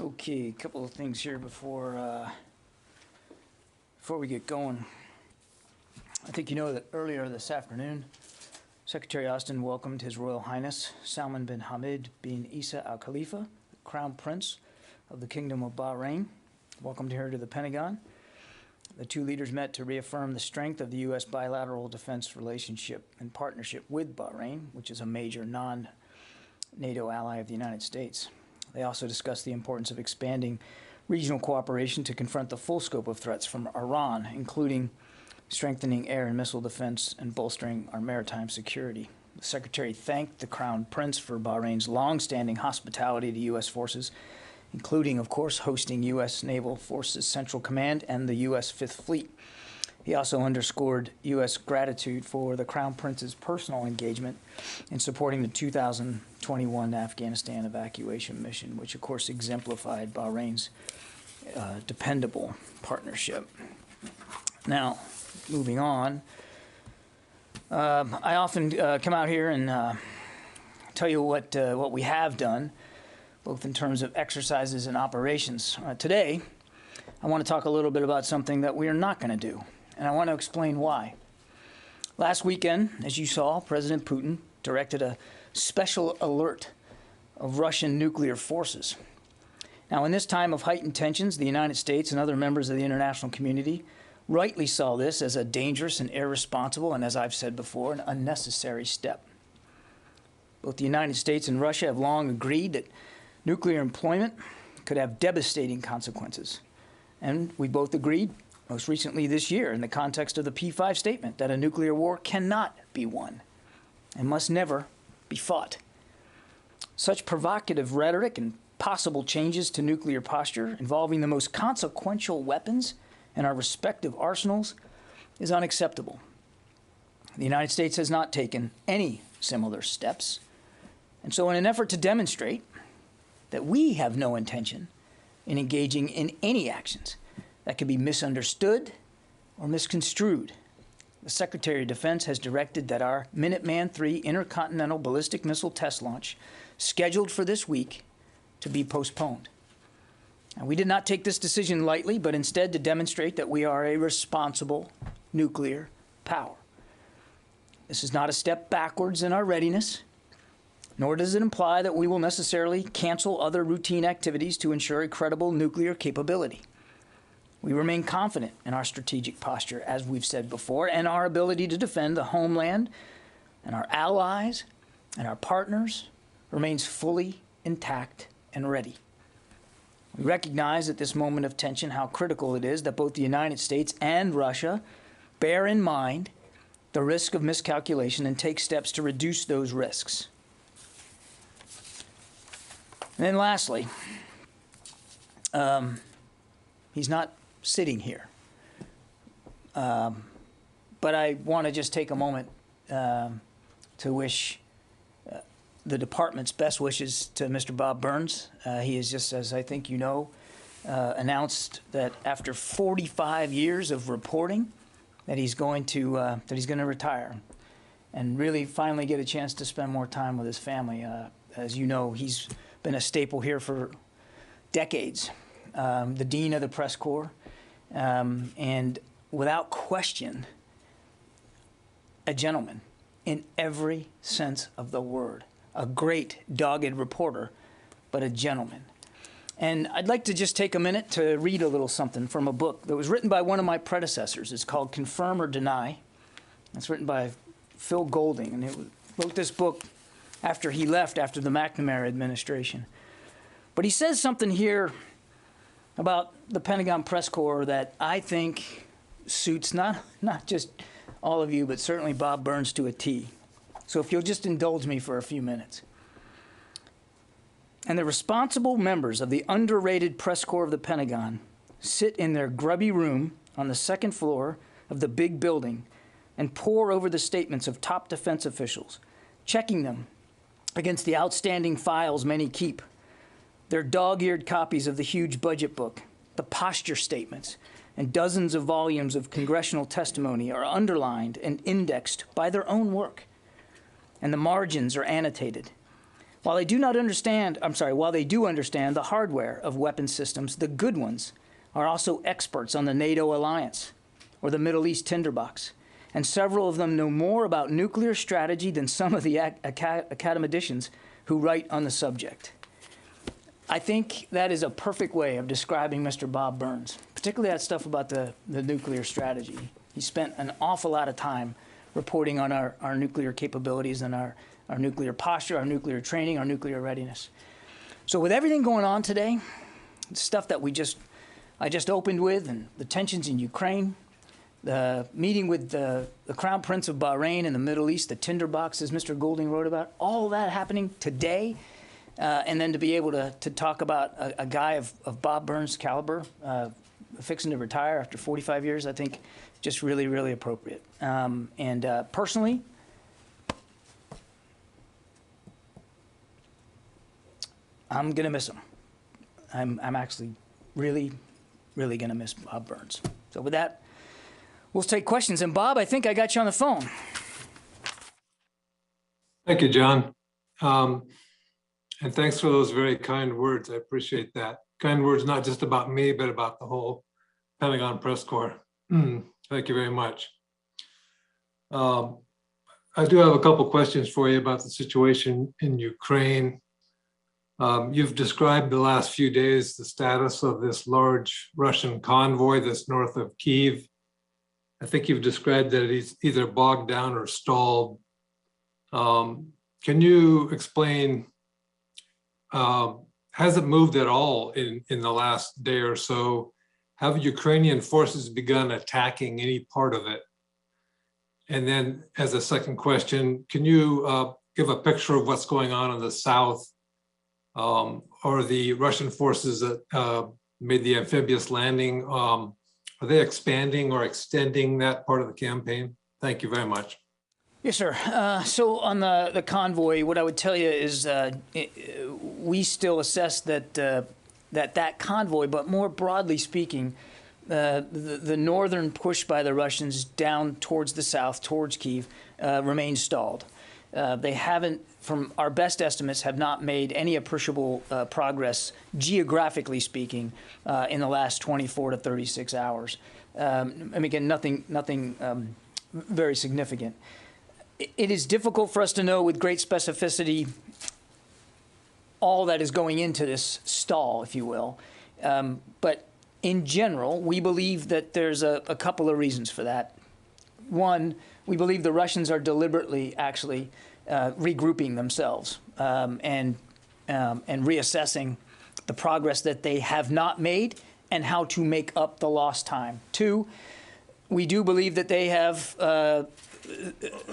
Okay, a couple of things here before we get going. I think you know that earlier this afternoon, Secretary Austin welcomed His Royal Highness Salman bin Hamad bin Isa Al Khalifa, the Crown Prince of the Kingdom of Bahrain. Welcomed her to the Pentagon. The two leaders met to reaffirm the strength of the U.S. bilateral defense relationship and partnership with Bahrain, which is a major non-NATO ally of the United States. They also discussed the importance of expanding regional cooperation to confront the full scope of threats from Iran, including strengthening air and missile defense and bolstering our maritime security. The Secretary thanked the Crown Prince for Bahrain's long-standing hospitality to U.S. forces, including, of course, hosting U.S. Naval Forces Central Command and the U.S. Fifth Fleet. He also underscored U.S. gratitude for the Crown Prince's personal engagement in supporting the 2021 Afghanistan evacuation mission, which, of course, exemplified Bahrain's dependable partnership. Now, moving on, I often come out here and tell you what we have done, both in terms of exercises and operations. Today, I want to talk a little bit about something that we are not going to do, and I want to explain why. Last weekend, as you saw, President Putin directed a special alert of Russian nuclear forces. Now, in this time of heightened tensions, the United States and other members of the international community rightly saw this as a dangerous and irresponsible, and as I've said before, an unnecessary step. Both the United States and Russia have long agreed that nuclear employment could have devastating consequences. And we both agreed, most recently this year, in the context of the P5 statement, that a nuclear war cannot be won and must never be fought. Such provocative rhetoric and possible changes to nuclear posture involving the most consequential weapons in our respective arsenals is unacceptable. The United States has not taken any similar steps. And so in an effort to demonstrate that we have no intention in engaging in any actions that could be misunderstood or misconstrued, the Secretary of Defense has directed that our Minuteman III intercontinental ballistic missile test launch, scheduled for this week, to be postponed. Now, we did not take this decision lightly, but instead to demonstrate that we are a responsible nuclear power. This is not a step backwards in our readiness, nor does it imply that we will necessarily cancel other routine activities to ensure a credible nuclear capability. We remain confident in our strategic posture, as we've said before, and our ability to defend the homeland and our allies and our partners remains fully intact and ready. We recognize at this moment of tension how critical it is that both the United States and Russia bear in mind the risk of miscalculation and take steps to reduce those risks. And then lastly, he's not sitting here. But I want to just take a moment to wish the department's best wishes to Mr. Bob Burns. He is just, as I think you know, announced that after 45 years of reporting, that he's going to retire, and really finally get a chance to spend more time with his family. As you know, he's been a staple here for decades, the dean of the press corps, and without question, a gentleman in every sense of the word. A great, dogged reporter, but a gentleman. And I'd like to just take a minute to read a little something from a book that was written by one of my predecessors. It's called Confirm or Deny. It's written by Phil Golding, and he wrote this book after he left after the McNamara administration. But he says something here about the Pentagon press corps that I think suits not just all of you, but certainly Bob Burns to a T. So if you'll just indulge me for a few minutes. And the responsible members of the underrated press corps of the Pentagon sit in their grubby room on the second floor of the big building and pore over the statements of top defense officials, checking them against the outstanding files many keep, their dog-eared copies of the huge budget book, the posture statements, and dozens of volumes of congressional testimony are underlined and indexed by their own work, and the margins are annotated. While they do understand the hardware of weapon systems, the good ones are also experts on the NATO alliance or the Middle East tinderbox. And several of them know more about nuclear strategy than some of the academicians who write on the subject. I think that is a perfect way of describing Mr. Bob Burns, particularly that stuff about the nuclear strategy. He spent an awful lot of time reporting on our nuclear capabilities and our nuclear posture, our nuclear training, our nuclear readiness. So with everything going on today, stuff that I just opened with, and the tensions in Ukraine, the meeting with the Crown Prince of Bahrain in the Middle East, the tinderbox, as Mr. Goulding wrote about, all that happening today, and then to be able to talk about a guy of Bob Burns' caliber fixing to retire after 45 years, I think just really, really appropriate. Personally, I'm going to miss him. I'm actually really, really going to miss Bob Burns. So with that, we'll take questions. And Bob, I think I got you on the phone. Thank you, John. And thanks for those very kind words. I appreciate that. Kind words, not just about me, but about the whole Pentagon Press Corps. Thank you very much. I do have a couple questions for you about the situation in Ukraine. You've described the last few days the status of this large Russian convoy that's north of Kyiv. I think you've described that it's either bogged down or stalled. Can you explain, has it moved at all in the last day or so? Have Ukrainian forces begun attacking any part of it? And then as a second question, can you give a picture of what's going on in the south? Or the Russian forces that made the amphibious landing, are they expanding or extending that part of the campaign? Thank you very much. Yes, sir. So on the convoy, what I would tell you is we still assess that convoy, but more broadly speaking, the northern push by the Russians down towards the south, towards Kyiv, remains stalled. They haven't, from our best estimates, have not made any appreciable progress, geographically speaking, in the last 24 to 36 hours. And again, nothing very significant. It is difficult for us to know with great specificity all that is going into this stall, if you will. But in general, we believe that there's a couple of reasons for that. One, we believe the Russians are deliberately actually regrouping themselves and reassessing the progress that they have not made and how to make up the lost time. Two, we do believe that they have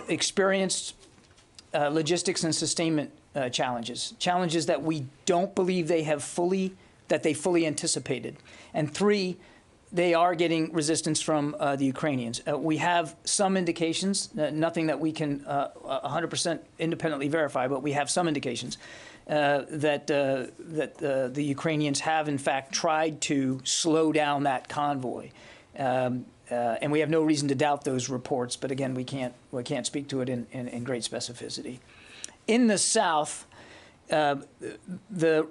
experienced logistics and sustainment challenges that we don't believe they fully anticipated. And three, they are getting resistance from the Ukrainians. We have some indications, nothing that we can 100% independently verify, but we have some indications that the Ukrainians have, in fact, tried to slow down that convoy. And we have no reason to doubt those reports, but again, we can't speak to it in great specificity. In the south, the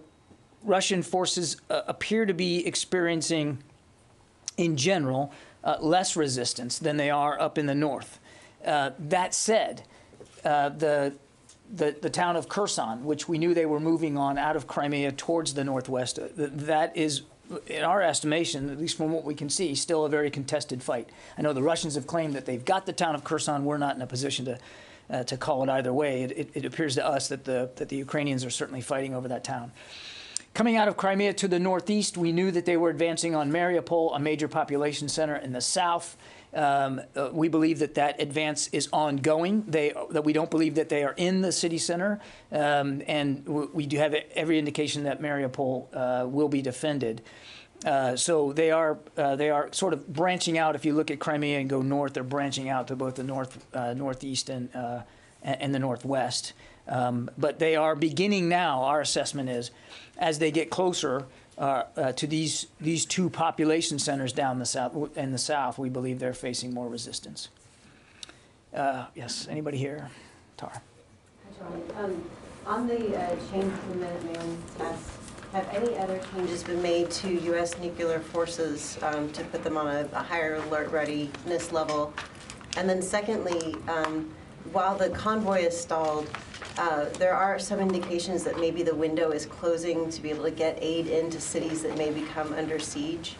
Russian forces appear to be experiencing, in general, less resistance than they are up in the north. That said, the town of Kherson, which we knew they were moving on out of Crimea towards the northwest, that is, in our estimation, at least from what we can see, still a very contested fight. I know the Russians have claimed that they've got the town of Kherson. We're not in a position to call it either way. It appears to us that the Ukrainians are certainly fighting over that town. Coming out of Crimea to the northeast, we knew that they were advancing on Mariupol, a major population center in the south. We believe that advance is ongoing, that we don't believe that they are in the city center, and we do have every indication that Mariupol will be defended. So they are sort of branching out. If you look at Crimea and go north, they're branching out to both the northeast and the northwest. But they are beginning now, our assessment is, as they get closer to these two population centers down in the south, we believe they're facing more resistance. Yes, anybody here? Tara. Hi, John. On the change to the Minuteman test, have any other changes been made to U.S. nuclear forces to put them on a higher alert readiness level? And then secondly, while the convoy is stalled, there are some indications that maybe the window is closing to be able to get aid into cities that may become under siege.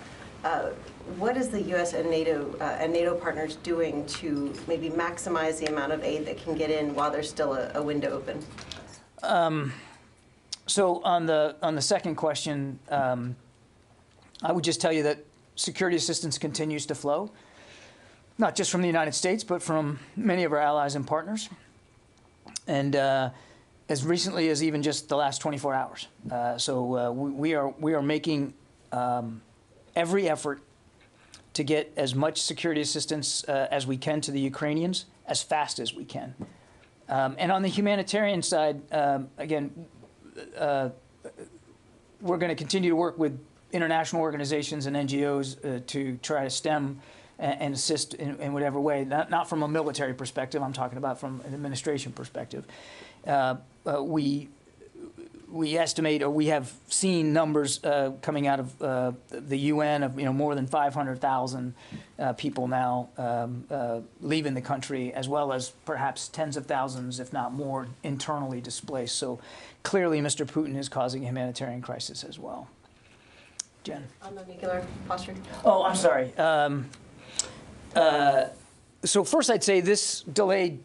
What is the U.S. and NATO partners doing to maybe maximize the amount of aid that can get in while there's still a window open? So on the second question, I would just tell you that security assistance continues to flow, not just from the United States, but from many of our allies and partners, and as recently as even just the last 24 hours. So we are making every effort to get as much security assistance as we can to the Ukrainians as fast as we can. And on the humanitarian side, again, we're going to continue to work with international organizations and NGOs to try to stem and assist in whatever way, not from a military perspective, I'm talking about from an administration perspective. We estimate, or we have seen numbers coming out of the UN of more than 500,000 people now leaving the country, as well as perhaps tens of thousands, if not more, internally displaced. So clearly, Mr. Putin is causing a humanitarian crisis as well. Jen? On the nuclear posture? Oh, I'm sorry. So first, I'd say this delayed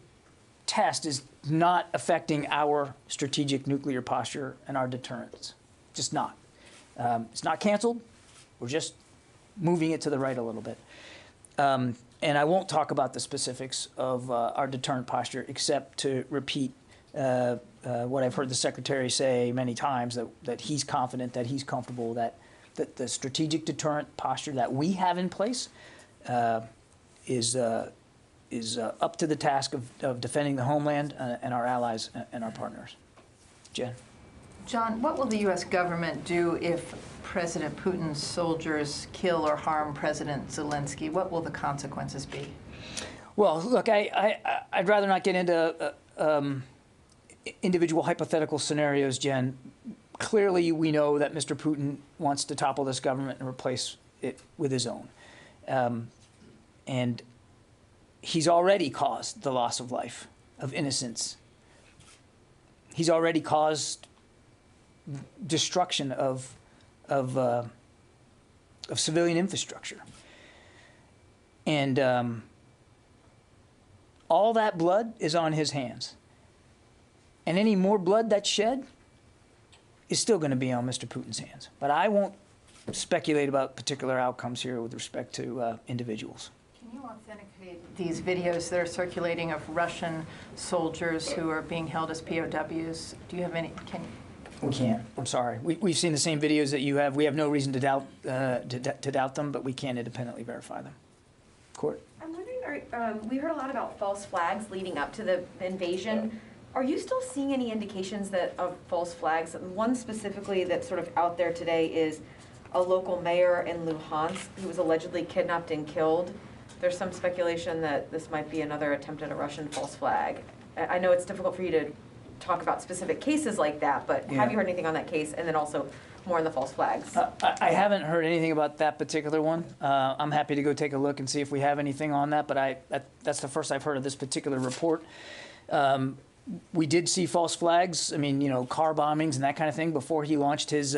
test is not affecting our strategic nuclear posture and our deterrence. Just not. It's not canceled. We're just moving it to the right a little bit. And I won't talk about the specifics of our deterrent posture, except to repeat what I've heard the Secretary say many times, that he's confident, that he's comfortable, that the strategic deterrent posture that we have in place is up to the task of defending the homeland and our allies and our partners. Jen? John, what will the U.S. government do if President Putin's soldiers kill or harm President Zelensky? What will the consequences be? Well, look, I'd rather not get into individual hypothetical scenarios, Jen. Clearly, we know that Mr. Putin wants to topple this government and replace it with his own. And he's already caused the loss of life, of innocence. He's already caused destruction of civilian infrastructure. And all that blood is on his hands. And any more blood that's shed is still going to be on Mr. Putin's hands. But I won't speculate about particular outcomes here with respect to individuals. Can you authenticate these videos that are circulating of Russian soldiers who are being held as POWs? Do you have any? We can't. I'm sorry. We've seen the same videos that you have. We have no reason to doubt them, but we can't independently verify them. Court? I'm wondering, we heard a lot about false flags leading up to the invasion. Are you still seeing any indications of false flags? One specifically that's sort of out there today is a local mayor in Luhansk who was allegedly kidnapped and killed. There's some speculation that this might be another attempt at a Russian false flag. I know it's difficult for you to talk about specific cases like that, but have you heard anything on that case? And then also more on the false flags. I haven't heard anything about that particular one. I'm happy to go take a look and see if we have anything on that, but that's the first I've heard of this particular report. We did see false flags. I mean, car bombings and that kind of thing before he launched his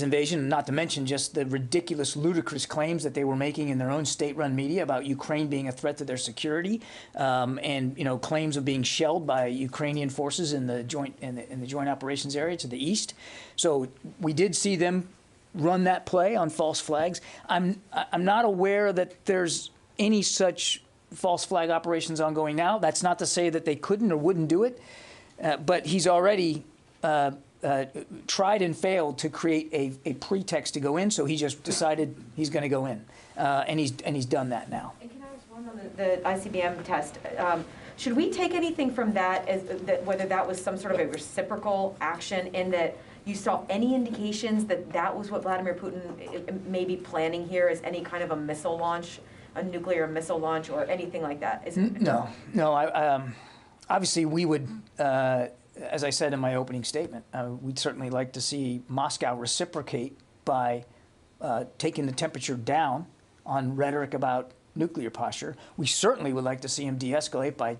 invasion, not to mention just the ridiculous, ludicrous claims that they were making in their own state-run media about Ukraine being a threat to their security, and claims of being shelled by Ukrainian forces in the joint operations area to the east. So we did see them run that play on false flags. I'm not aware that there's any such false flag operations ongoing now. That's not to say that they couldn't or wouldn't do it, but he's already tried and failed to create a pretext to go in, so he just decided he's going to go in, and he's done that now. And can I ask one on the ICBM test? Should we take anything from that as whether that was some sort of a reciprocal action, in that you saw any indications that that was what Vladimir Putin may be planning here, as any kind of a missile launch, a nuclear missile launch, or anything like that? No. obviously, we would, as I said in my opening statement, we'd certainly like to see Moscow reciprocate by taking the temperature down on rhetoric about nuclear posture. We certainly would like to see him de-escalate by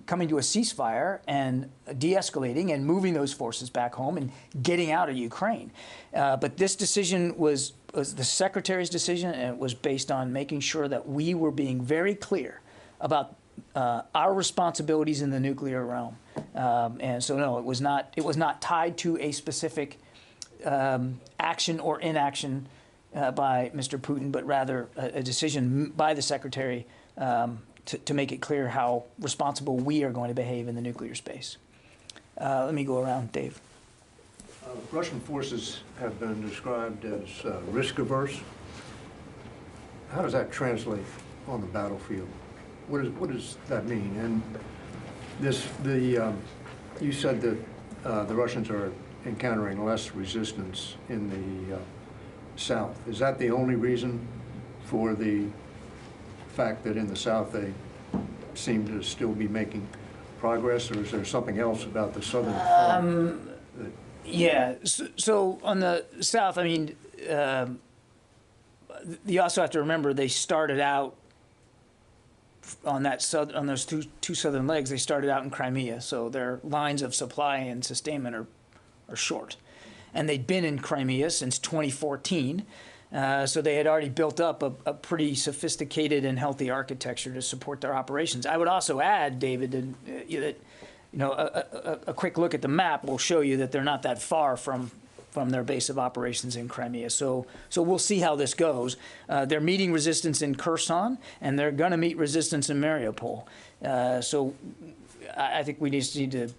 coming to a ceasefire and de-escalating and moving those forces back home and getting out of Ukraine. But this decision was the Secretary's decision, and it was based on making sure that we were being very clear about our responsibilities in the nuclear realm. And so, no, it was not tied to a specific action or inaction by Mr. Putin, but rather a decision by the Secretary to make it clear how responsible we are going to behave in the nuclear space. Let me go around, Dave. Russian forces have been described as risk-averse. How does that translate on the battlefield? What does that mean? And you said that the Russians are encountering less resistance in the south. Is that the only reason for the fact that in the south they seem to still be making progress, or is there something else about the southern front? Yeah. So on the south, I mean, you also have to remember they started out on those two southern legs. They started out in Crimea, so their lines of supply and sustainment are short, and they'd been in Crimea since 2014. So they had already built up a pretty sophisticated and healthy architecture to support their operations. I would also add, David, that a quick look at the map will show you that they're not that far from their base of operations in Crimea. So we'll see how this goes. They're meeting resistance in Kherson, and they're going to meet resistance in Mariupol. So I think we just need to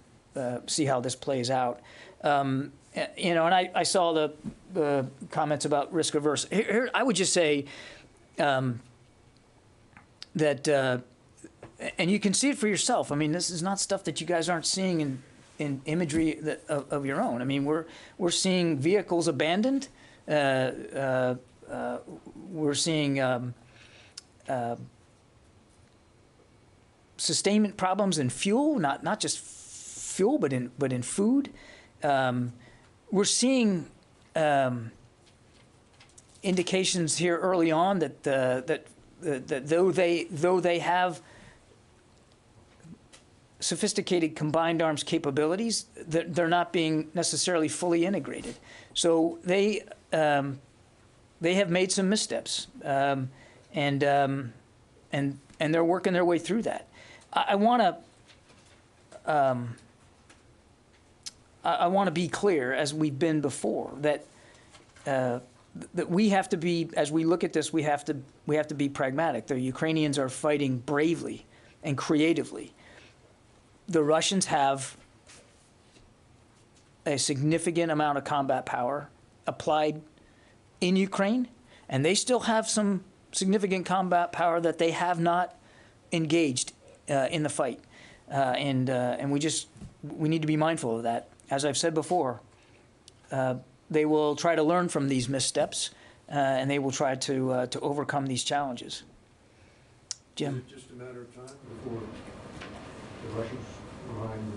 see how this plays out. And I saw the comments about risk averse. Here, I would just say that, and you can see it for yourself. I mean, this is not stuff that you guys aren't seeing in imagery of your own. I mean, we're seeing vehicles abandoned. We're seeing sustainment problems in fuel, not just fuel, but in food. We're seeing indications here early on that though they have sophisticated combined arms capabilities, they're not being necessarily fully integrated. So they have made some missteps, and they're working their way through that. I want to be clear, as we've been before, that we have to be, as we look at this, we have to be pragmatic. The Ukrainians are fighting bravely and creatively. The Russians have a significant amount of combat power applied in Ukraine, and they still have some significant combat power that they have not engaged in the fight. And we need to be mindful of that. As I've said before, they will try to learn from these missteps, and they will try to overcome these challenges. Jim? Is it just a matter of time before the Russians remind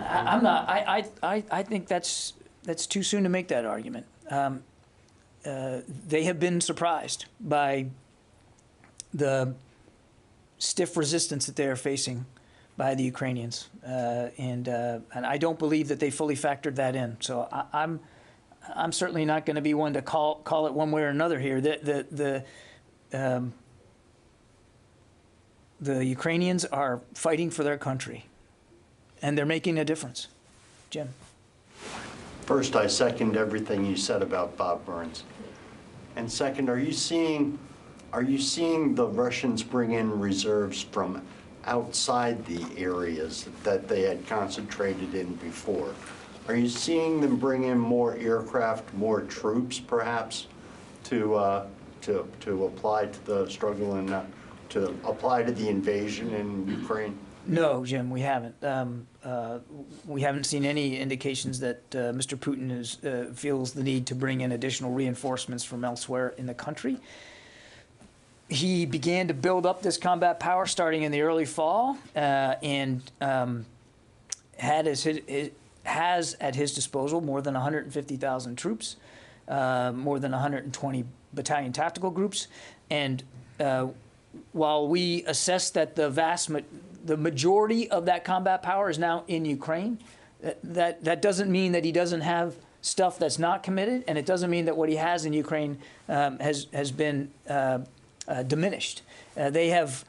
I'm not. I think that's too soon to make that argument. They have been surprised by the stiff resistance that they are facing by the Ukrainians, and I don't believe that they fully factored that in. So I'm certainly not going to be one to call it one way or another here. The Ukrainians are fighting for their country, and they're making a difference. Jim? First, I second everything you said about Bob Burns. And second, are you seeing the Russians bring in reserves from outside the areas that they had concentrated in before? Are you seeing them bring in more aircraft, more troops, perhaps, to apply to the struggle and to apply to the invasion in Ukraine? No, Jim, we haven't. We haven't seen any indications that Mr. Putin feels the need to bring in additional reinforcements from elsewhere in the country. he began to build up this combat power starting in the early fall, and has at his disposal more than 150,000 troops, more than 120 battalion tactical groups, and while we assess that the majority of that combat power is now in Ukraine, that doesn't mean that he doesn't have stuff that's not committed, and it doesn't mean that what he has in Ukraine has been diminished. They have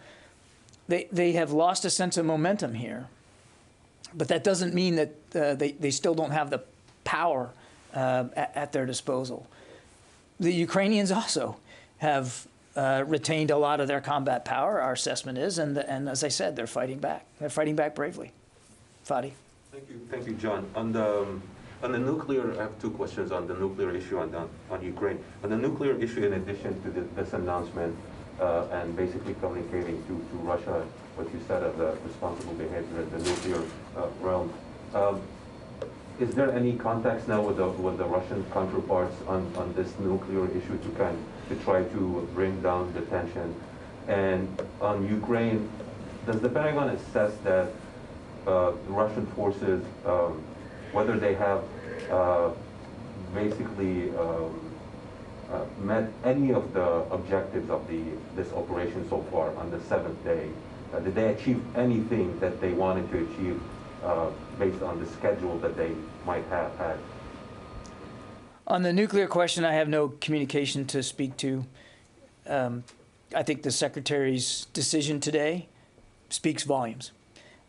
lost a sense of momentum here, but that doesn't mean that they still don't have the power at their disposal. The Ukrainians also have retained a lot of their combat power, our assessment is, and as I said, they're fighting back. They're fighting back bravely. Fadi. Thank you, John. On the nuclear, I have two questions on the nuclear issue on Ukraine. On the nuclear issue, in addition to this announcement and basically communicating to Russia what you said of the responsible behavior in the nuclear realm, is there any contacts now with the Russian counterparts on this nuclear issue to try to bring down the tension? And on Ukraine, does the Pentagon assess that the Russian forces, whether they have basically met any of the objectives of this operation so far on the 7th day? Did they achieve anything that they wanted to achieve based on the schedule that they might have had? On the nuclear question, I have no communication to speak to. I think the Secretary's decision today speaks volumes.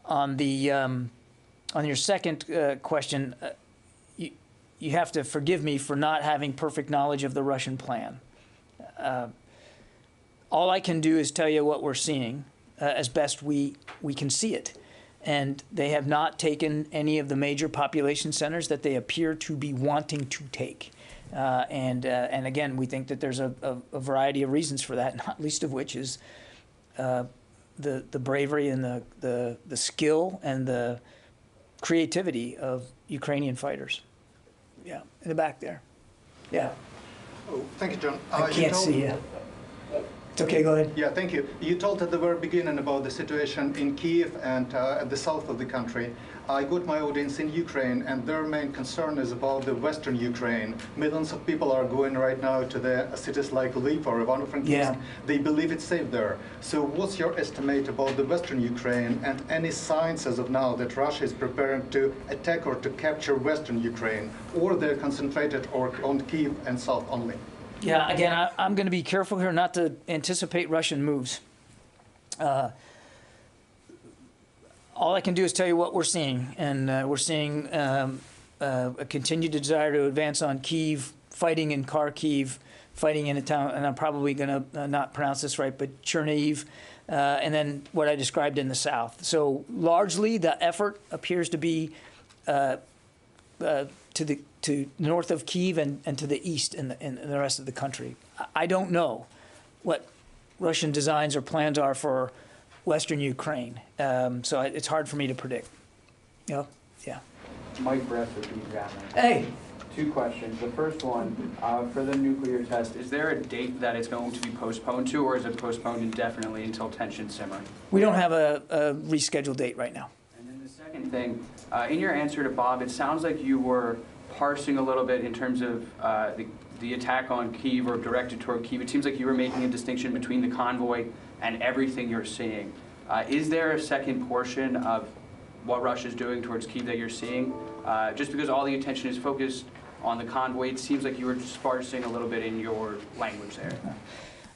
On your second question, you have to forgive me for not having perfect knowledge of the Russian plan. All I can do is tell you what we're seeing as best we can see it. And they have not taken any of the major population centers that they appear to be wanting to take. And again, we think that there's a variety of reasons for that, not least of which is the bravery and the skill and the creativity of Ukrainian fighters. Yeah, in the back there. Yeah. Oh, thank you, John. I can't see you. It's okay, go ahead. Yeah, thank you. You told at the very beginning about the situation in Kiev and at the south of the country. I got my audience in Ukraine, and their main concern is about the western Ukraine. Millions of people are going right now to the cities like Lviv or Ivano-Frankivsk. Yeah. They believe it's safe there. So what's your estimate about the western Ukraine and any signs as of now that Russia is preparing to attack or to capture western Ukraine, or they're concentrated on Kiev and south only? Yeah, again, I'm going to be careful here not to anticipate Russian moves. All I can do is tell you what we're seeing, and we're seeing a continued desire to advance on Kyiv, fighting in Kharkiv, fighting in a town, and I'm probably going to not pronounce this right, but Chernihiv, and then what I described in the south. So largely, the effort appears to be to north of Kyiv and to the east in the rest of the country. I don't know what Russian designs or plans are for Western Ukraine, so it's hard for me to predict. Yeah. Mike Bress with the Hey. Two questions. The first one, for the nuclear test, is there a date that it's going to be postponed to, or is it postponed indefinitely until tensions simmer? We don't have a rescheduled date right now. And then the second thing, in your answer to Bob, it sounds like you were parsing a little bit in terms of the attack on Kyiv or directed toward Kyiv. It seems like you were making a distinction between the convoy and everything you're seeing. Is there a second portion of what Russia's doing towards Kyiv that you're seeing? Just because all the attention is focused on the convoy, it seems like you were just parsing a little bit in your language there.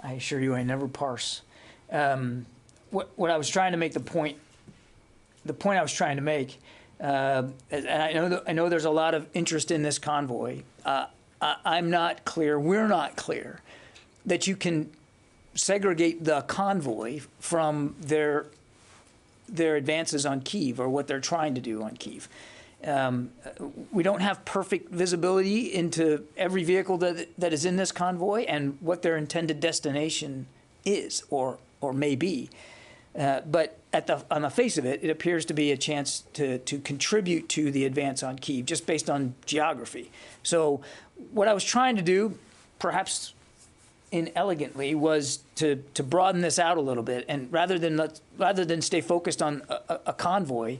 I assure you I never parse. What I was trying to make, the point I was trying to make, and I know there's a lot of interest in this convoy. I'm not clear, we're not clear, that you can segregate the convoy from their advances on Kyiv or what they're trying to do on Kyiv. We don't have perfect visibility into every vehicle that is in this convoy and what their intended destination is or may be. But on the face of it, it appears to be a chance to contribute to the advance on Kyiv, just based on geography. So what I was trying to do, perhaps inelegantly was to broaden this out a little bit, and rather than stay focused on a convoy,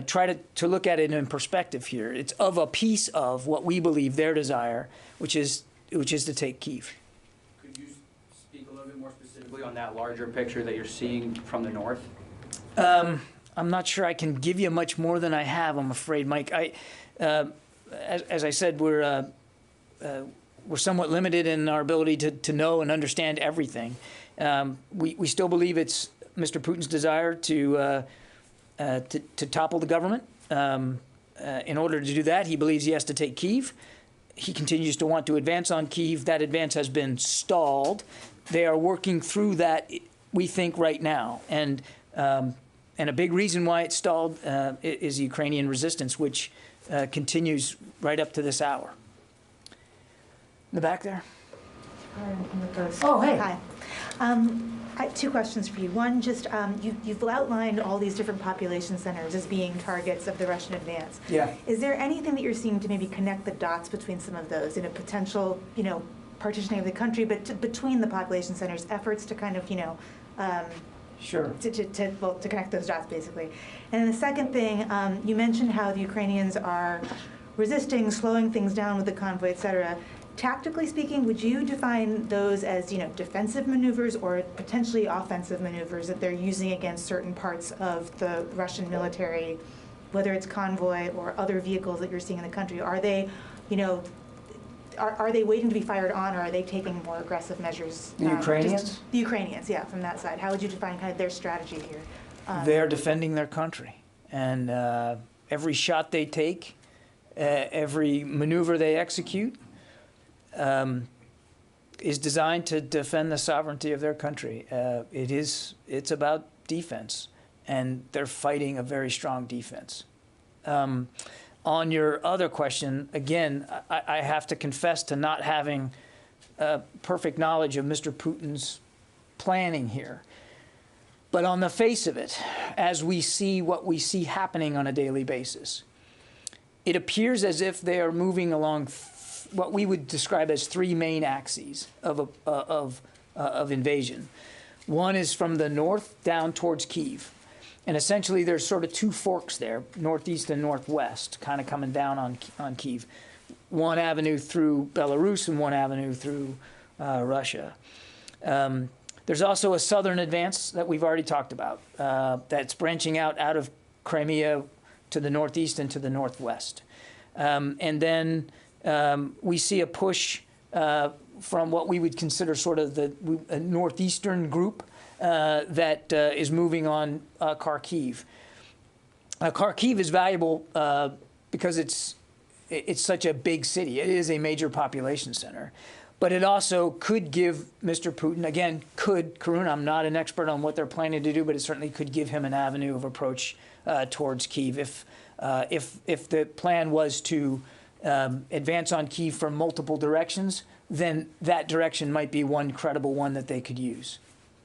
try to look at it in perspective here. It's of a piece of what we believe their desire, which is to take Kyiv. Could you speak a little bit more specifically on that larger picture that you're seeing from the north? I'm not sure I can give you much more than I have, I'm afraid, Mike. As I said, we're somewhat limited in our ability to know and understand everything. We still believe it's Mr. Putin's desire to topple the government. In order to do that, he believes he has to take Kyiv. He continues to want to advance on Kyiv. That advance has been stalled. They are working through that, we think, right now. And a big reason why it's stalled is Ukrainian resistance, which continues right up to this hour. In the back there? Oh, hey. Hi. I have two questions for you. One, just you've outlined all these different population centers as being targets of the Russian advance. Yeah. Is there anything that you're seeing to maybe connect the dots between some of those in a potential, partitioning of the country, but between the population centers, efforts to kind of, Sure. to connect those dots, basically. And then the second thing, you mentioned how the Ukrainians are resisting, slowing things down with the convoy, et cetera. Tactically speaking, would you define those as, defensive maneuvers or potentially offensive maneuvers that they're using against certain parts of the Russian military, whether it's convoy or other vehicles that you're seeing in the country? Are they, are they waiting to be fired on, or are they taking more aggressive measures? The Ukrainians? The Ukrainians, yeah, from that side. How would you define kind of their strategy here? They are defending their country. And every shot they take, every maneuver they execute, is designed to defend the sovereignty of their country. It's about defense, and they're fighting a very strong defense. On your other question, again, I have to confess to not having perfect knowledge of Mr. Putin's planning here. But on the face of it, as we see what we see happening on a daily basis, it appears as if they are moving along what we would describe as three main axes of invasion. One is from the north down towards Kyiv. And essentially there's sort of two forks there, northeast and northwest, kind of coming down on Kyiv. One avenue through Belarus and one avenue through Russia. There's also a southern advance that we've already talked about that's branching out of Crimea to the northeast and to the northwest. And then we see a push from what we would consider sort of the northeastern group that is moving on Kharkiv. Kharkiv is valuable because it's such a big city. It is a major population center. But it also could give Mr. Putin, again, Karun, I'm not an expert on what they're planning to do, but it certainly could give him an avenue of approach towards Kyiv. If the plan was to advance on Kyiv from multiple directions, then that direction might be one credible one that they could use.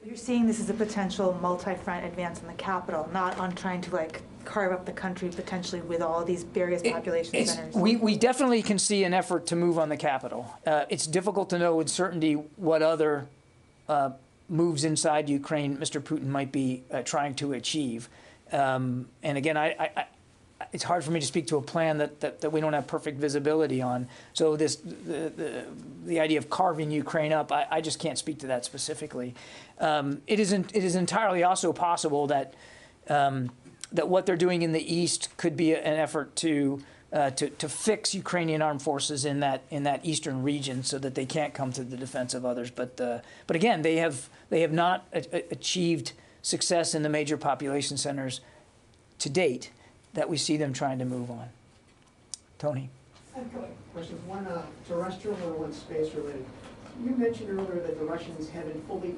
You're seeing this as a potential multi-front advance on the capital, not on trying to carve up the country potentially with all these various population centers. We definitely can see an effort to move on the capital. It's difficult to know with certainty what other moves inside Ukraine Mr. Putin might be trying to achieve. And again, it's hard for me to speak to a plan that we don't have perfect visibility on. So the idea of carving Ukraine up, I just can't speak to that specifically. It is entirely also possible that that what they're doing in the east could be an effort to fix Ukrainian armed forces in that eastern region so that they can't come to the defense of others. But again, they have not achieved success in the major population centers to date that we see them trying to move on. Tony? I have a couple questions. One terrestrial and one space related. You mentioned earlier that the Russians haven't fully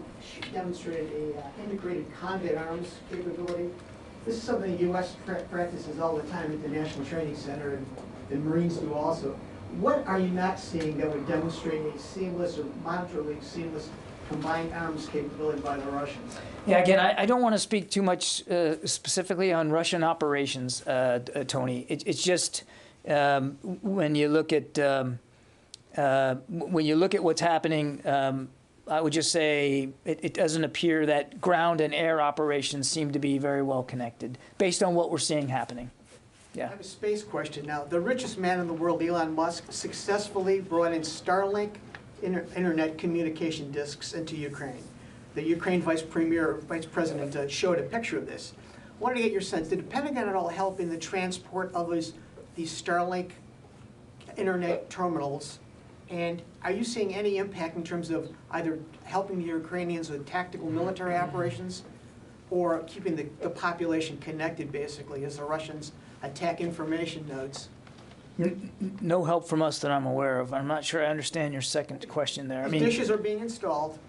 demonstrated a integrated combat arms capability. This is something the U.S. practices all the time at the National Training Center, and the Marines do also. What are you not seeing that would demonstrate a seamless or moderately seamless combined arms capability by the Russians? Yeah, again, I don't want to speak too much specifically on Russian operations, Tony. It's just when you look at when you look at what's happening, I would just say it doesn't appear that ground and air operations seem to be very well connected, based on what we're seeing happening. Yeah. I have a space question now. The richest man in the world, Elon Musk, successfully brought in Starlink internet communication disks into Ukraine. The Ukraine vice president showed a picture of this. I wanted to get your sense, did the Pentagon at all help in the transport of these Starlink internet terminals? And are you seeing any impact in terms of either helping the Ukrainians with tactical military operations or keeping the population connected, basically, as the Russians attack information nodes? No help from us that I'm aware of. I'm not sure I understand your second question there. I mean, dishes are being installed.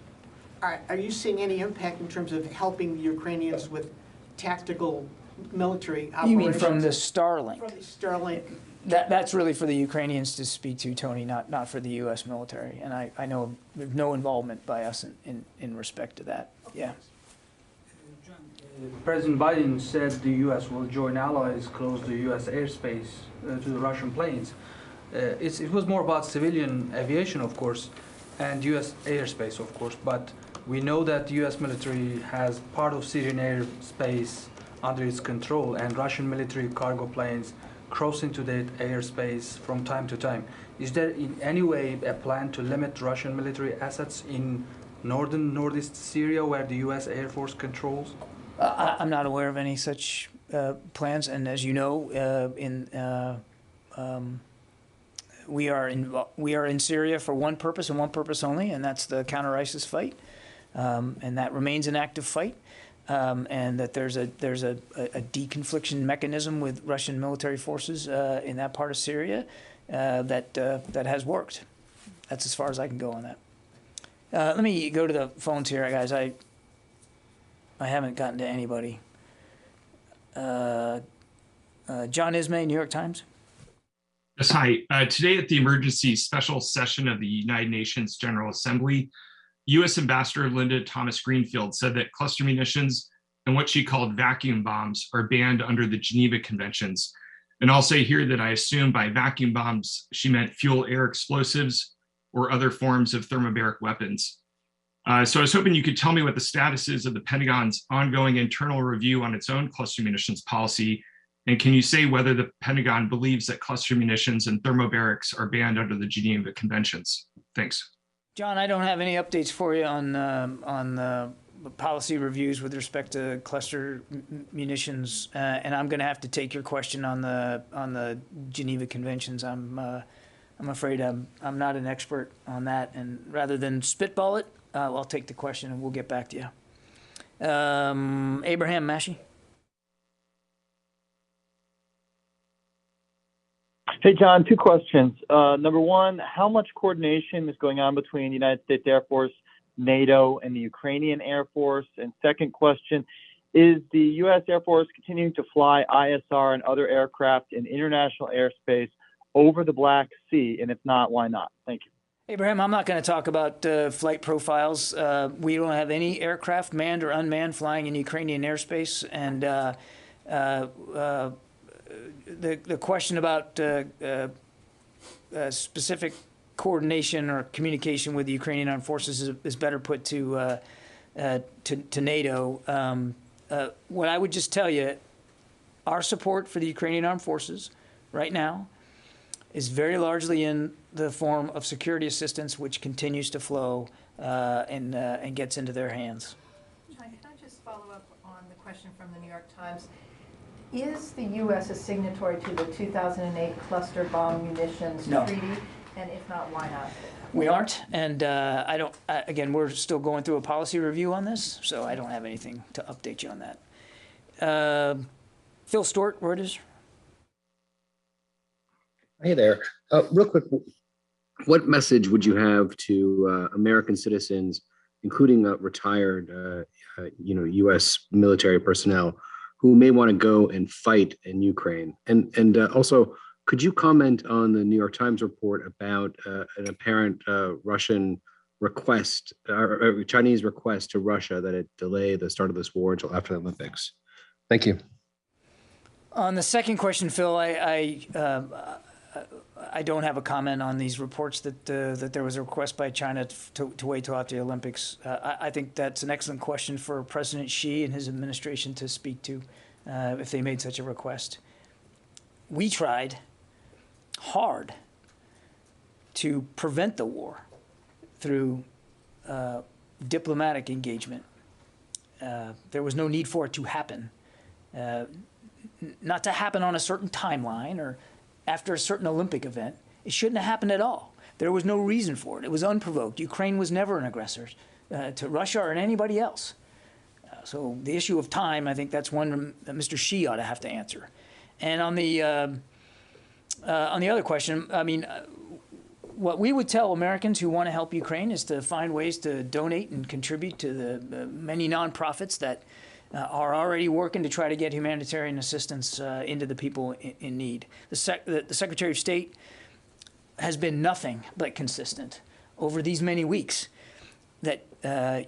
Are you seeing any impact in terms of helping the Ukrainians with tactical military operations? you mean from the Starlink? From the Starlink. That's really for the Ukrainians to speak to, Tony, not for the U.S. military. And I know there's no involvement by us in respect to that. Yeah. President Biden said the U.S. will join allies close the U.S. airspace to the Russian planes. It was more about civilian aviation, of course, and U.S. airspace, of course. But we know that the U.S. military has part of Syrian airspace under its control, and Russian military cargo planes cross into that airspace from time to time. Is there in any way a plan to limit Russian military assets in northeast Syria, where the U.S. Air Force controls? I'm not aware of any such plans, and as you know, we are in Syria for one purpose and one purpose only, and that's the counter-ISIS fight, and that remains an active fight, and that there's a deconfliction mechanism with Russian military forces in that part of Syria that has worked. That's as far as I can go on that. Let me go to the phones here, guys. I haven't gotten to anybody. John Ismay, New York Times. Yes, hi. Today at the emergency special session of the United Nations General Assembly, U.S. Ambassador Linda Thomas Greenfield said that cluster munitions and what she called vacuum bombs are banned under the Geneva Conventions. And I'll say here that I assume by vacuum bombs, she meant fuel-air explosives or other forms of thermobaric weapons. So I was hoping you could tell me what the status is of the Pentagon's ongoing internal review on its own cluster munitions policy. And can you say whether the Pentagon believes that cluster munitions and thermobarics are banned under the Geneva Conventions? Thanks. John, I don't have any updates for you on the policy reviews with respect to cluster munitions, and I'm going to have to take your question on the Geneva Conventions. I'm afraid I'm not an expert on that, and rather than spitball it, I'll take the question and we'll get back to you. Abraham Mashi. Hey, John, two questions. Number one, how much coordination is going on between the United States Air Force, NATO, and the Ukrainian Air Force? And second question, is the U.S. Air Force continuing to fly ISR and other aircraft in international airspace over the Black Sea? And if not, why not? Thank you. Abraham, I'm not going to talk about flight profiles. We don't have any aircraft, manned or unmanned, flying in Ukrainian airspace. And the question about specific coordination or communication with the Ukrainian armed forces is better put to NATO. What I would just tell you, our support for the Ukrainian armed forces right now is very largely in the form of security assistance, which continues to flow and gets into their hands. John, can I just follow up on the question from the New York Times? Is the U.S. a signatory to the 2008 cluster bomb munitions treaty? And if not, why not? We aren't, and I don't. Again, we're still going through a policy review on this, so I don't have anything to update you on that. Phil Stewart, where it is? Hey there. Real quick, what message would you have to American citizens, including retired, U.S. military personnel, who may want to go and fight in Ukraine? And also, could you comment on the New York Times report about an apparent Russian request, or Chinese request to Russia that it delay the start of this war until after the Olympics? Thank you. On the second question, Phil, I don't have a comment on these reports that that there was a request by China to wait till after the Olympics. I think that's an excellent question for President Xi and his administration to speak to if they made such a request. We tried hard to prevent the war through diplomatic engagement. There was no need for it to happen. Not to happen on a certain timeline or after a certain Olympic event. It shouldn't have happened at all. There was no reason for it. It was unprovoked. Ukraine was never an aggressor to Russia or anybody else. So the issue of time, I think that's one that Mr. Xi ought to have to answer. And on the other question, I mean, what we would tell Americans who want to help Ukraine is to find ways to donate and contribute to the many nonprofits that are already working to try to get humanitarian assistance into the people in need. The Secretary of State has been nothing but consistent over these many weeks that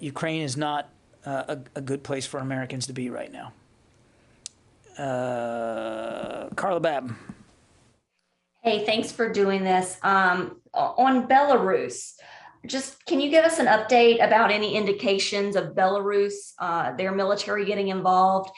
Ukraine is not a good place for Americans to be right now. Carla Babb. Hey, thanks for doing this. On Belarus, just can you give us an update about any indications of Belarus, their military getting involved?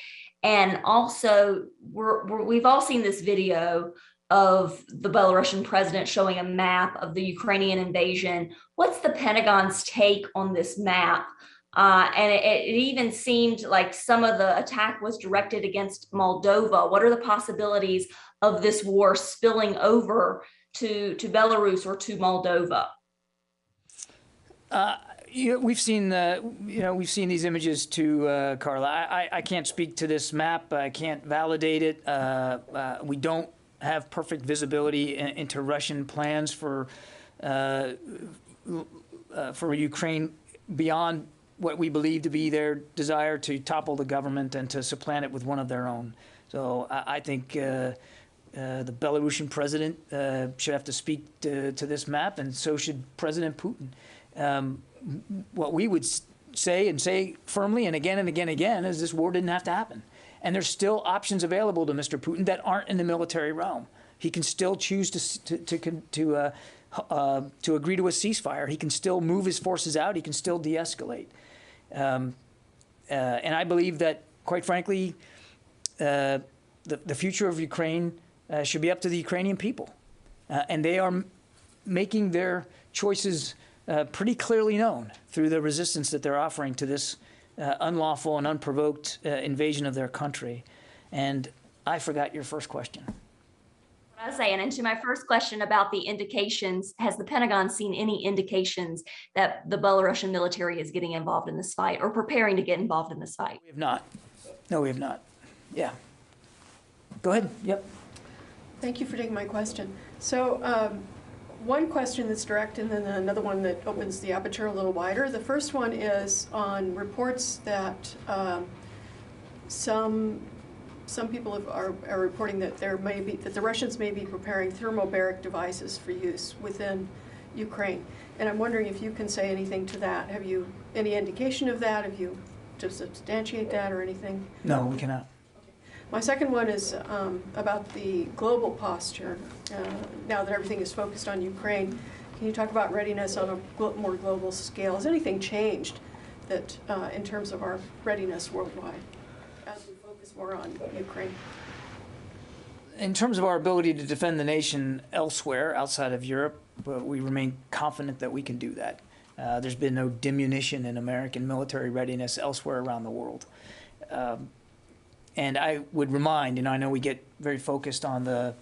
And also, we've all seen this video of the Belarusian president showing a map of the Ukrainian invasion. What's the Pentagon's take on this map? And it even seemed like some of the attack was directed against Moldova. What are the possibilities of this war spilling over to Belarus or to Moldova? We've seen we've seen these images too, Carla. I can't speak to this map. I can't validate it. We don't have perfect visibility into Russian plans for Ukraine beyond what we believe to be their desire to topple the government and to supplant it with one of their own. So I think the Belarusian president should have to speak to this map, and so should President Putin. What we would say, and say firmly and again and again and again, is this war didn't have to happen. And there's still options available to Mr. Putin that aren't in the military realm. He can still choose to agree to a ceasefire. He can still move his forces out. He can still de-escalate. And I believe that, quite frankly, the future of Ukraine should be up to the Ukrainian people. And they are making their choices pretty clearly known through the resistance that they're offering to this unlawful and unprovoked invasion of their country. And I forgot your first question. I was saying, and to my first question about the indications, has the Pentagon seen any indications that the Belarusian military is getting involved in this fight or preparing to get involved in this fight? We have not. No, we have not. Yeah. Go ahead. Yep. Thank you for taking my question. So one question that's direct and then another one that opens the aperture a little wider. The first one is on reports that some people are reporting that the Russians may be preparing thermobaric devices for use within Ukraine. And I'm wondering if you can say anything to that. Have you any indication of that? Have you to substantiate that or anything? No, we cannot. My second one is about the global posture. Now that everything is focused on Ukraine, can you talk about readiness on a more global scale? Has anything changed that in terms of our readiness worldwide as we focus more on Ukraine? In terms of our ability to defend the nation elsewhere, outside of Europe, we remain confident that we can do that. There's been no diminution in American military readiness elsewhere around the world. And I would remind, I know we get very focused on the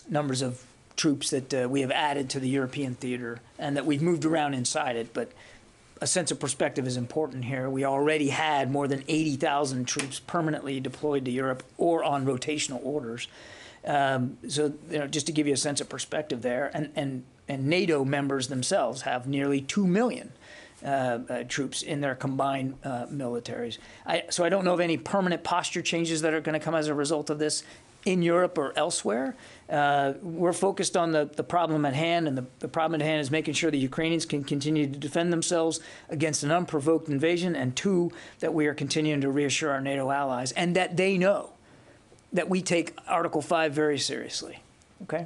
numbers of troops that we have added to the European theater and that we've moved around inside it, but a sense of perspective is important here. We already had more than 80,000 troops permanently deployed to Europe or on rotational orders. So, just to give you a sense of perspective there, and NATO members themselves have nearly 2 million troops in their combined militaries. So I don't know of any permanent posture changes that are going to come as a result of this in Europe or elsewhere. We're focused on the problem at hand, and the problem at hand is making sure the Ukrainians can continue to defend themselves against an unprovoked invasion, and two, that we are continuing to reassure our NATO allies, and that they know that we take Article 5 very seriously. Okay?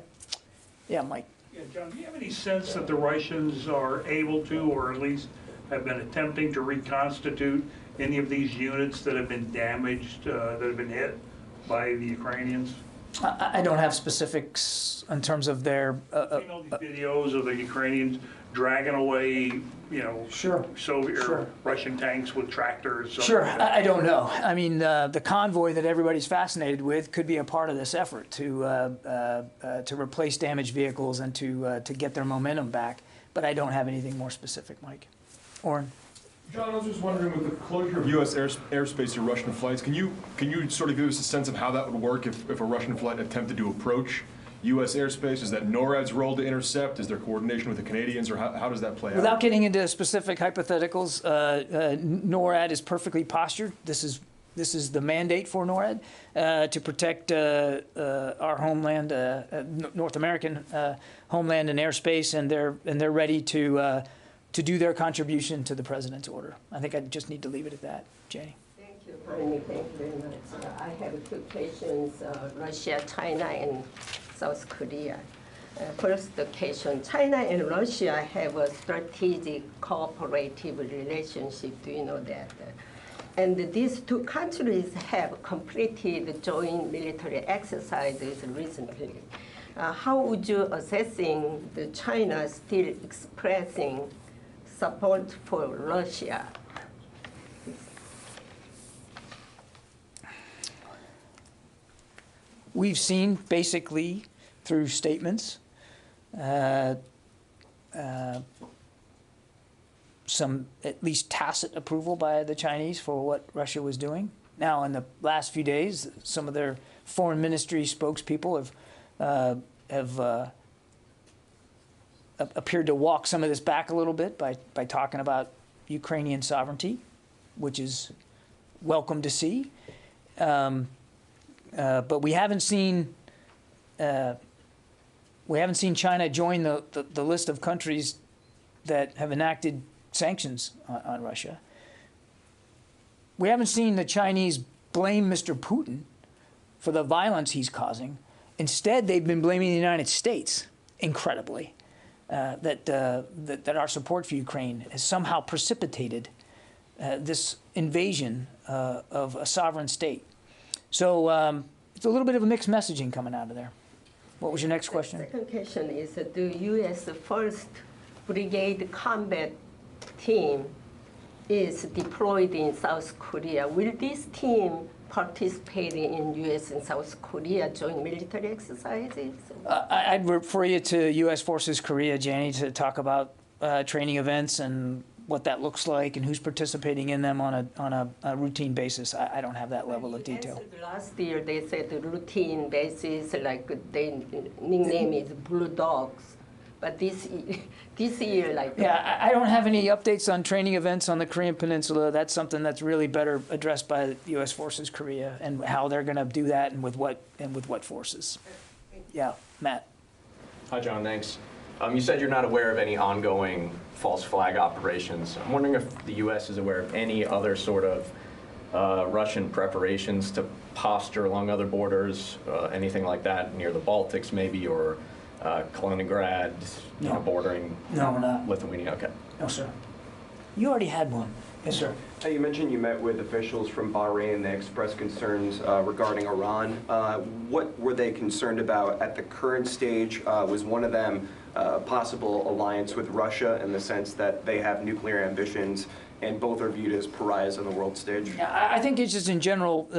Yeah, Mike. Yeah, John, do you have any sense that the Russians are able to, or at least have been attempting to reconstitute any of these units that have been damaged, that have been hit by the Ukrainians? I don't have specifics in terms of their. I've seen all these videos of the Ukrainians dragging away, Soviet or Russian tanks with tractors. Sure, I don't know. I mean, the convoy that everybody's fascinated with could be a part of this effort to replace damaged vehicles and to get their momentum back. But I don't have anything more specific, Mike. Oren? John, I was just wondering, with the closure of U.S. airspace to Russian flights, can you sort of give us a sense of how that would work if a Russian flight attempted to approach U.S. airspace? Is that NORAD's role to intercept? Is there coordination with the Canadians, or how does that play out? Without getting into specific hypotheticals, NORAD is perfectly postured. This is the mandate for NORAD to protect our homeland, North American homeland and airspace, and they're ready to do their contribution to the president's order. I think I just need to leave it at that. Janie. Thank you, Bernie. Thank you very much. I have two questions, Russia, China, and South Korea. First question, China and Russia have a strategic cooperative relationship. Do you know that? And these two countries have completed joint military exercises recently. How would you assessing the China still expressing support for Russia? We've seen basically through statements some at least tacit approval by the Chinese for what Russia was doing. Now, in the last few days, some of their foreign ministry spokespeople have appeared to walk some of this back a little bit by talking about Ukrainian sovereignty, which is welcome to see. But we haven't seen China join the list of countries that have enacted sanctions on Russia. We haven't seen the Chinese blame Mr. Putin for the violence he's causing. Instead, they've been blaming the United States, incredibly, that our support for Ukraine has somehow precipitated this invasion of a sovereign state. So it's a little bit of a mixed messaging coming out of there. What was your next question? The second question is, the U.S. 1st Brigade Combat Team is deployed in South Korea. Will this team participate in U.S. and South Korea joint military exercises? I'd refer you to U.S. Forces Korea, Janie, to talk about training events and what that looks like and who's participating in them on a routine basis. I don't have that level of detail. Last year they said the routine basis, like their nickname is Blue Dogs. But this year, like... Yeah, I don't have any updates on training events on the Korean Peninsula. That's something that's really better addressed by U.S. Forces Korea and how they're going to do that and with what forces. Yeah, Matt. Hi, John. Thanks. You said you're not aware of any ongoing false flag operations. I'm wondering if the U.S. is aware of any other sort of Russian preparations to posture along other borders, anything like that near the Baltics maybe, or Kaliningrad, No. Bordering No, we're not. Lithuania. Okay. No, sir. You already had one. Yes, sir. You mentioned you met with officials from Bahrain. They expressed concerns regarding Iran. What were they concerned about at the current stage? Was one of them possible alliance with Russia in the sense that they have nuclear ambitions and both are viewed as pariahs on the world stage? I think it's just in general,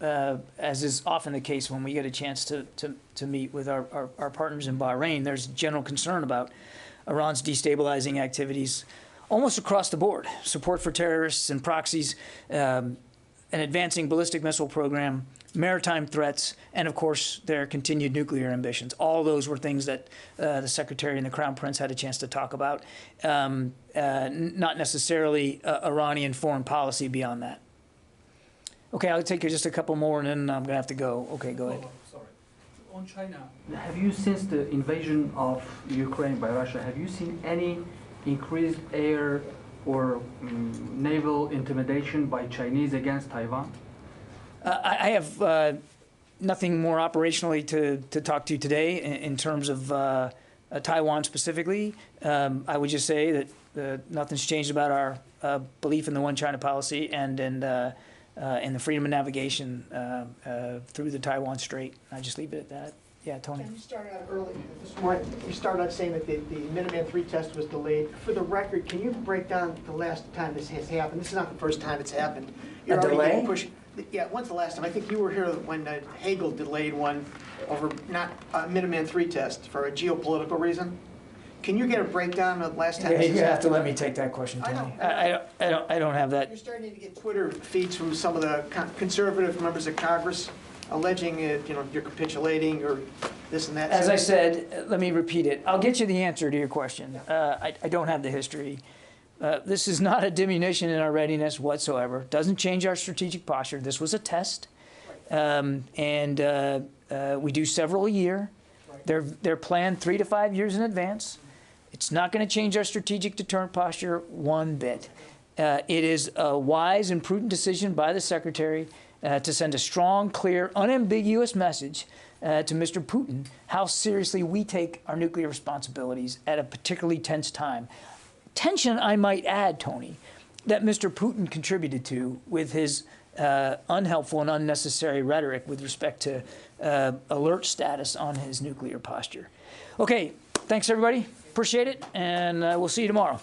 as is often the case when we get a chance to meet with our partners in Bahrain, there's general concern about Iran's destabilizing activities almost across the board. Support for terrorists and proxies, an advancing ballistic missile program, maritime threats, and of course their continued nuclear ambitions. All those were things that the Secretary and the Crown Prince had a chance to talk about, not necessarily Iranian foreign policy beyond that. Okay, I'll take just a couple more and then I'm going to have to go. Okay, go ahead. Sorry. On China, have you, since the invasion of Ukraine by Russia, have you seen any increased air or naval intimidation by Chinese against Taiwan? I have nothing more operationally to talk to today in terms of Taiwan specifically, I would just say that nothing's changed about our belief in the One China policy and in the freedom of navigation through the Taiwan Strait. I just leave it at that. Yeah, Tony. You started out early this morning. You started out saying that the Minuteman III test was delayed. For the record, can you break down the last time this has happened? This is not the first time it's happened. A delay? Yeah, when's the last time? I think you were here when Hagel delayed one over not Minuteman III test for a geopolitical reason. Can you get a breakdown of the last time? Yeah, you have to let me take that question, Tony. I don't have that. You're starting to get Twitter feeds from some of the conservative members of Congress alleging, you're capitulating or this and that. As I said, let me repeat it. I'll get you the answer to your question. I don't have the history. This is not a diminution in our readiness whatsoever. Doesn't change our strategic posture. This was a test, and we do several a year. They're planned 3 to 5 years in advance. It's not going to change our strategic deterrent posture one bit. It is a wise and prudent decision by the Secretary to send a strong, clear, unambiguous message to Mr. Putin how seriously we take our nuclear responsibilities at a particularly tense time. Tension, I might add, Tony, that Mr. Putin contributed to with his unhelpful and unnecessary rhetoric with respect to alert status on his nuclear posture. Okay, thanks everybody. Appreciate it, and we'll see you tomorrow.